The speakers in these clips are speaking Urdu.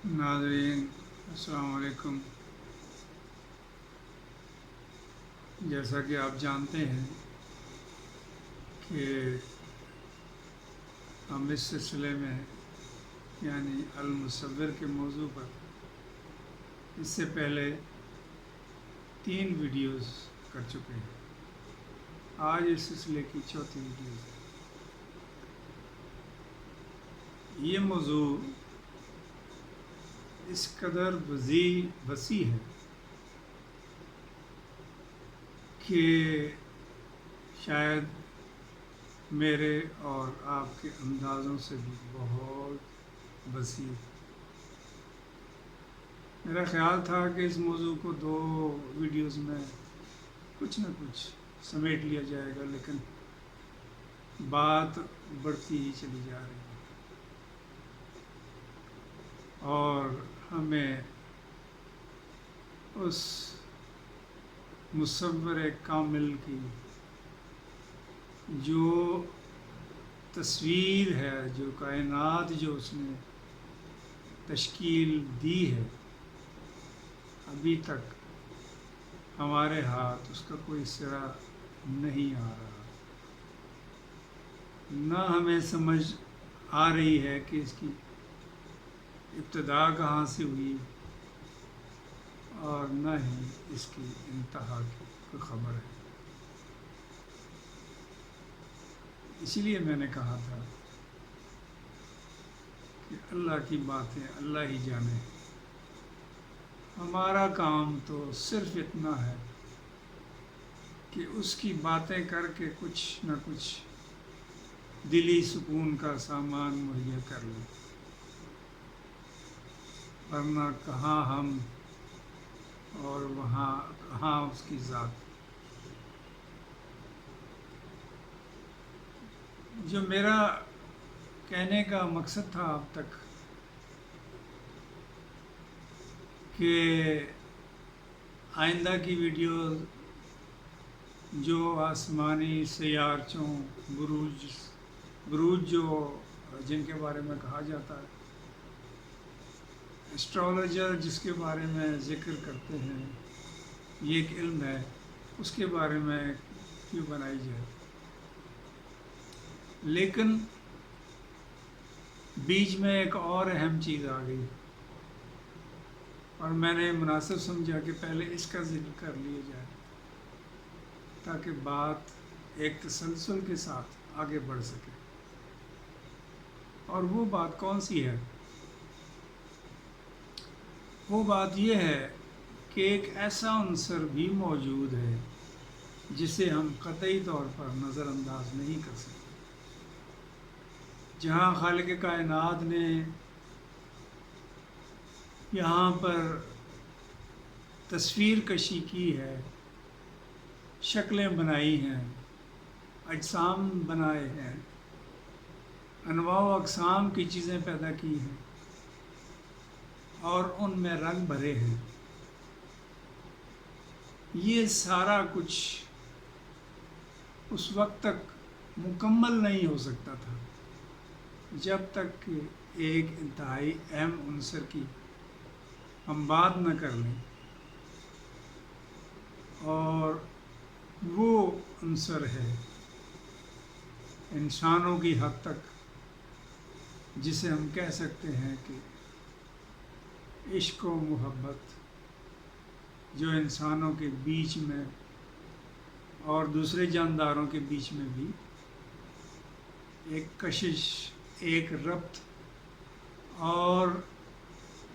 ناظرین السلام علیکم۔ جیسا کہ آپ جانتے ہیں کہ ہم اس سلسلے میں یعنی المصور کے موضوع پر اس سے پہلے 3 ویڈیوز کر چکے ہیں۔ آج اس سلسلے کی چوتھی ویڈیو ہے۔ یہ موضوع اس قدر وسیع ہے کہ شاید میرے اور آپ کے اندازوں سے بھی بہت وسیع۔ میرا خیال تھا کہ اس موضوع کو 2 ویڈیوز میں کچھ نہ کچھ سمیٹ لیا جائے گا، لیکن بات بڑھتی ہی چلی جا رہی ہے اور ہمیں اس مصور کامل کی جو تصویر ہے، جو کائنات جو اس نے تشکیل دی ہے، ابھی تک ہمارے ہاتھ اس کا کوئی سرا نہیں آ رہا، نہ ہمیں سمجھ آ رہی ہے کہ اس کی ابتدا کہاں سے ہوئی اور نہ ہی اس کی انتہا کی کوئی خبر ہے۔ اسی لیے میں نے کہا تھا کہ اللہ کی باتیں اللہ ہی جانے، ہمارا کام تو صرف اتنا ہے کہ اس کی باتیں کر کے کچھ نہ کچھ دلی سکون کا سامان مہیا کر لیں، ورنہ کہاں ہم اور وہاں کہاں اس کی ذات۔ جو میرا کہنے کا مقصد تھا اب تک کہ آئندہ کی ویڈیو جو آسمانی سیارچوں بروج جو جن کے بارے میں کہا جاتا ہے، اسٹرالوجر جس کے بارے میں ذکر کرتے ہیں، یہ ایک علم ہے، اس کے بارے میں کیوں بنائی جائے۔ لیکن بیچ میں ایک اور اہم چیز آ گئی اور میں نے مناسب سمجھا کہ پہلے اس کا ذکر کر لیا جائے تاکہ بات ایک تسلسل کے ساتھ آگے بڑھ سکے۔ اور وہ بات کون سی ہے؟ وہ بات یہ ہے کہ ایک ایسا عنصر بھی موجود ہے جسے ہم قطعی طور پر نظر انداز نہیں کر سکتے۔ جہاں خالق کائنات نے یہاں پر تصویر کشی کی ہے، شکلیں بنائی ہیں، اجسام بنائے ہیں، انواع و اقسام کی چیزیں پیدا کی ہیں اور ان میں رنگ بھرے ہیں، یہ سارا کچھ اس وقت تک مکمل نہیں ہو سکتا تھا جب تک کہ ایک انتہائی اہم عنصر کی ہم بات نہ کر لیں، اور وہ عنصر ہے انسانوں کی حد تک جسے ہم کہہ سکتے ہیں کہ عشق و محبت، جو انسانوں کے بیچ میں اور دوسرے جانداروں کے بیچ میں بھی ایک کشش، ایک ربط اور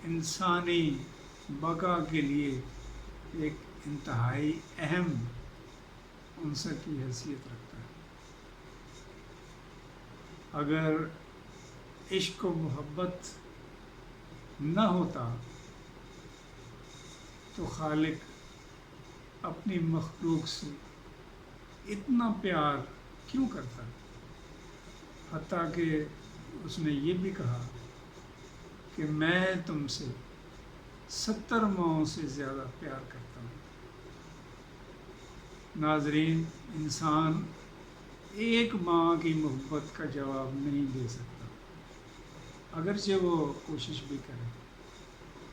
انسانی بقا کے لیے ایک انتہائی اہم عنصر کی حیثیت رکھتا ہے۔ اگر عشق و محبت نہ ہوتا تو خالق اپنی مخلوق سے اتنا پیار کیوں کرتا؟ حتیٰ کہ اس نے یہ بھی کہا کہ میں تم سے 70 ماؤں سے زیادہ پیار کرتا ہوں۔ ناظرین، انسان ایک ماں کی محبت کا جواب نہیں دے سکتا، اگرچہ وہ کوشش بھی کرے۔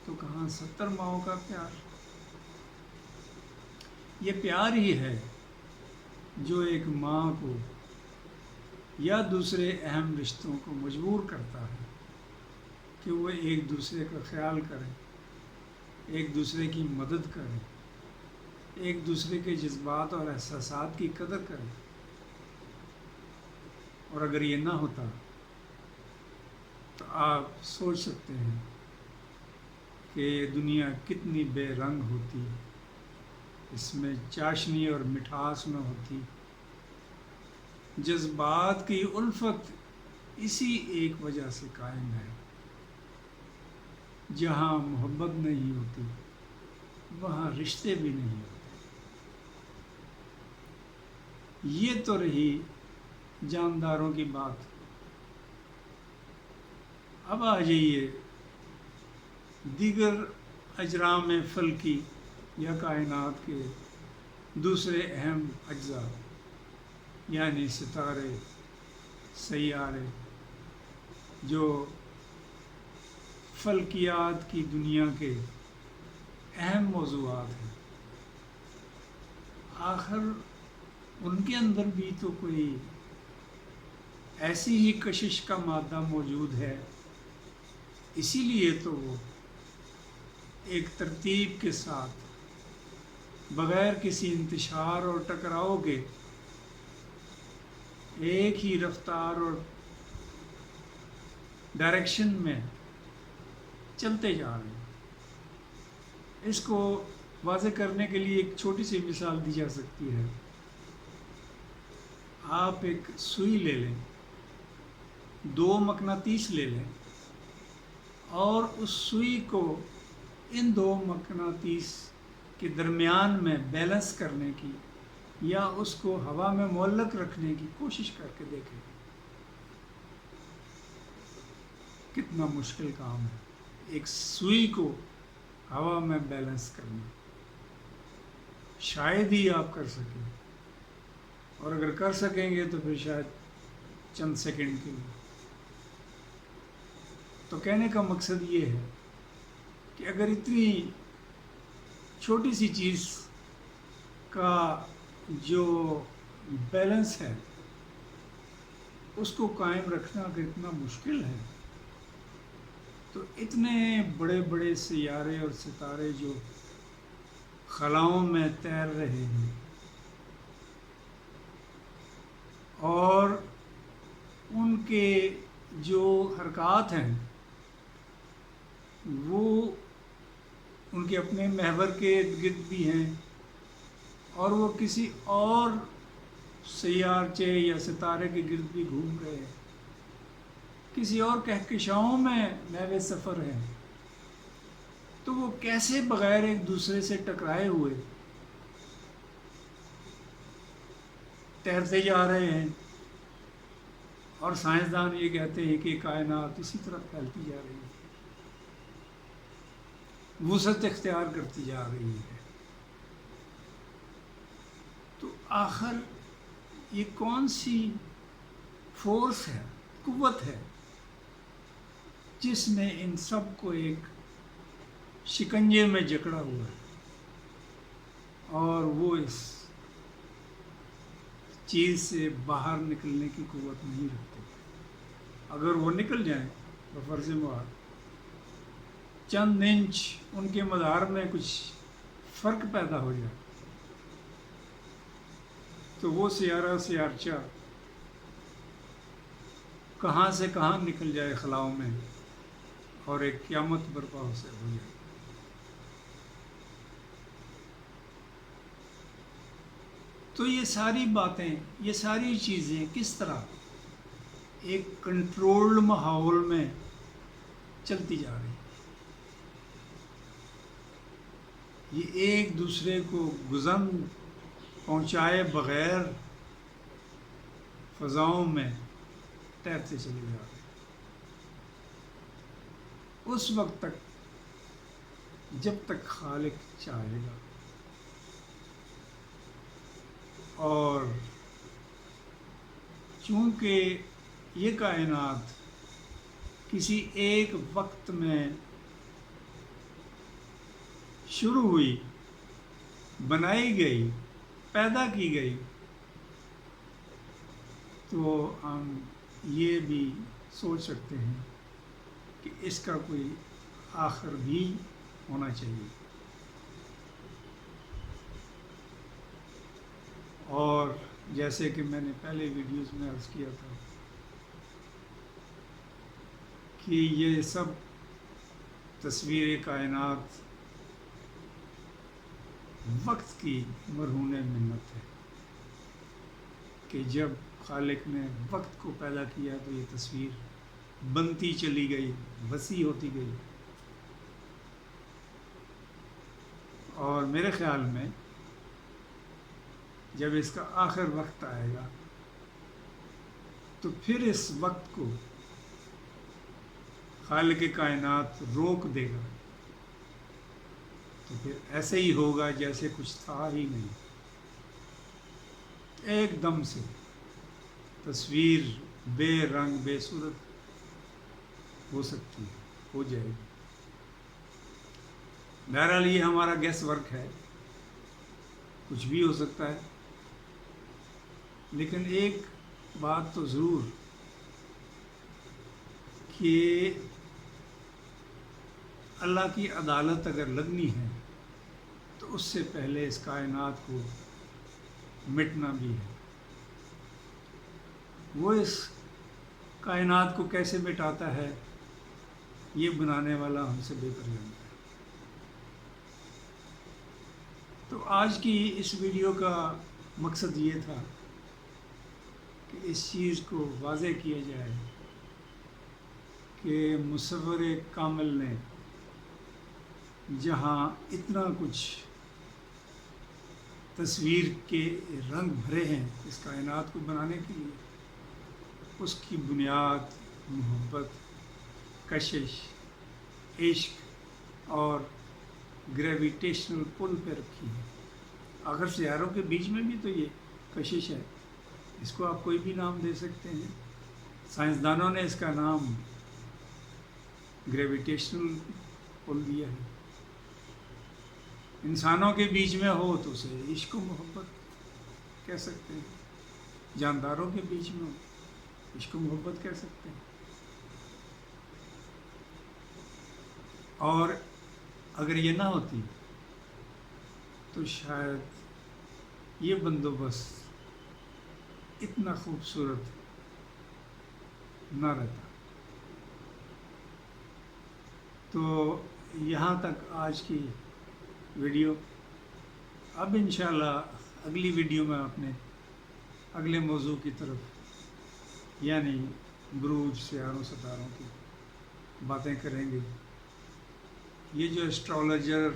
تو کہاں 70 ماؤں کا پیار؟ یہ پیار ہی ہے جو ایک ماں کو یا دوسرے اہم رشتوں کو مجبور کرتا ہے کہ وہ ایک دوسرے کا خیال کریں، ایک دوسرے کی مدد کریں، ایک دوسرے کے جذبات اور احساسات کی قدر کریں۔ اور اگر یہ نہ ہوتا تو آپ سوچ سکتے ہیں کہ دنیا کتنی بے رنگ ہوتی، اس میں چاشنی اور مٹھاس نہ ہوتی، جذبات کی الفت اسی ایک وجہ سے قائم ہے۔ جہاں محبت نہیں ہوتی وہاں رشتے بھی نہیں ہوتے۔ یہ تو رہی جانداروں کی بات۔ اب آ جائیے دیگر اجرام فلکی یا کائنات کے دوسرے اہم اجزاء، یعنی ستارے، سیارے، جو فلکیات کی دنیا کے اہم موضوعات ہیں۔ آخر ان کے اندر بھی تو کوئی ایسی ہی کشش کا مادہ موجود ہے، اسی لیے تو وہ ایک ترتیب کے ساتھ بغیر کسی انتشار اور ٹکراؤ کے ایک ہی رفتار اور ڈائریکشن میں چلتے جا رہے ہیں۔ اس کو واضح کرنے کے لیے ایک چھوٹی سی مثال دی جا سکتی ہے۔ آپ ایک سوئی لے لیں، 2 مقناطیس لے لیں اور اس سوئی کو ان 2 مقناطیس کے درمیان میں بیلنس کرنے کی یا اس کو ہوا میں معلق رکھنے کی کوشش کر کے دیکھیں۔ کتنا مشکل کام ہے ایک سوئی کو ہوا میں بیلنس کرنا۔ شاید ہی آپ کر سکیں، اور اگر کر سکیں گے تو پھر شاید چند سیکنڈ کے لیے۔ تو کہنے کا مقصد یہ ہے کہ اگر اتنی چھوٹی سی چیز کا جو بیلنس ہے اس کو قائم رکھنا اگر اتنا مشکل ہے، تو اتنے بڑے بڑے سیارے اور ستارے جو خلاؤں میں تیر رہے ہیں اور ان کے جو حرکات ہیں وہ ان کے اپنے محور کے ارد گرد بھی ہیں، اور وہ کسی اور سیارچے یا ستارے کے گرد بھی گھوم رہے ہیں، کسی اور کہکشاؤں میں محو سفر ہیں، تو وہ کیسے بغیر ایک دوسرے سے ٹکرائے ہوئے تیرتے جا رہے ہیں؟ اور سائنسدان یہ کہتے ہیں کہ کائنات اسی طرح پھیلتی جا رہی ہے، وسعت اختیار کرتی جا رہی ہے۔ تو آخر یہ کون سی فورس ہے، قوت ہے، جس نے ان سب کو ایک شکنجے میں جکڑا ہوا ہے، اور وہ اس چیز سے باہر نکلنے کی قوت نہیں رکھتے؟ اگر وہ نکل جائیں بفرض محال چند انچ ان کے مدار میں کچھ فرق پیدا ہو جائے تو وہ سیارہ سیارچہ کہاں سے کہاں نکل جائے خلاؤں میں، اور ایک قیامت برپا ہو جائے۔ تو یہ ساری باتیں، یہ ساری چیزیں کس طرح ایک کنٹرولڈ ماحول میں چلتی جا رہی ہیں؟ یہ ایک دوسرے کو گزن پہنچائے بغیر فضاؤں میں تیرتے چلے جا رہے ہیں۔ اس وقت تک جب تک خالق چاہے گا، اور چونکہ یہ کائنات کسی ایک وقت میں شروع ہوئی، بنائی گئی، پیدا کی گئی، تو ہم یہ بھی سوچ سکتے ہیں کہ اس کا کوئی آخر بھی ہونا چاہیے۔ اور جیسے کہ میں نے پہلے ویڈیوز میں عرض کیا تھا کہ یہ سب تصویر کائنات وقت کی مرہون منت ہے کہ جب خالق نے وقت کو پیدا کیا تو یہ تصویر بنتی چلی گئی، وسیع ہوتی گئی، اور میرے خیال میں جب اس کا آخر وقت آئے گا تو پھر اس وقت کو خالق کائنات روک دے گا، تو پھر ایسے ہی ہوگا جیسے کچھ تھا ہی نہیں، ایک دم سے تصویر بے رنگ بے صورت ہو سکتی ہے، ہو جائے گی۔ بہرحال یہ ہمارا گیس ورک ہے، کچھ بھی ہو سکتا ہے، لیکن ایک بات تو ضرور کہ اللہ کی عدالت اگر لگنی ہے تو اس سے پہلے اس کائنات کو مٹنا بھی ہے۔ وہ اس کائنات کو کیسے مٹاتا ہے یہ بنانے والا ہم سے بہتر جانتا ہے۔ تو آج کی اس ویڈیو کا مقصد یہ تھا کہ اس چیز کو واضح کیا جائے کہ مصور کامل نے جہاں اتنا کچھ تصویر کے رنگ بھرے ہیں اس کائنات کو بنانے کے لیے، اس کی بنیاد محبت، کشش، عشق اور گریویٹیشنل پل پہ رکھی ہے۔ آخر سیاروں کے بیچ میں بھی تو یہ کشش ہے، اس کو آپ کوئی بھی نام دے سکتے ہیں۔ سائنسدانوں نے اس کا نام گریویٹیشنل پل دیا ہے۔ انسانوں کے بیچ میں ہو تو اسے عشق و محبت کہہ سکتے ہیں، جانداروں کے بیچ میں ہو عشق و محبت کہہ سکتے ہیں، اور اگر یہ نہ ہوتی تو شاید یہ بندوبست اتنا خوبصورت نہ رہتا۔ تو یہاں تک آج کی ویڈیو۔ اب انشاءاللہ اگلی ویڈیو میں اپنے اگلے موضوع کی طرف یعنی بروج، سیاروں، ستاروں کی باتیں کریں گے۔ یہ جو اسٹرالوجر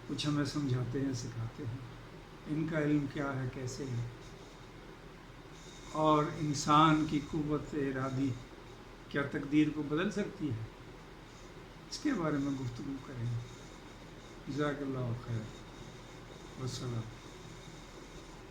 کچھ ہمیں سمجھاتے ہیں، سکھاتے ہیں، ان کا علم کیا ہے، کیسے ہے، اور انسان کی قوت ارادی کیا تقدیر کو بدل سکتی ہے، اس کے بارے میں گفتگو کریں گے۔ جزاک اللہ خیر، والسلام۔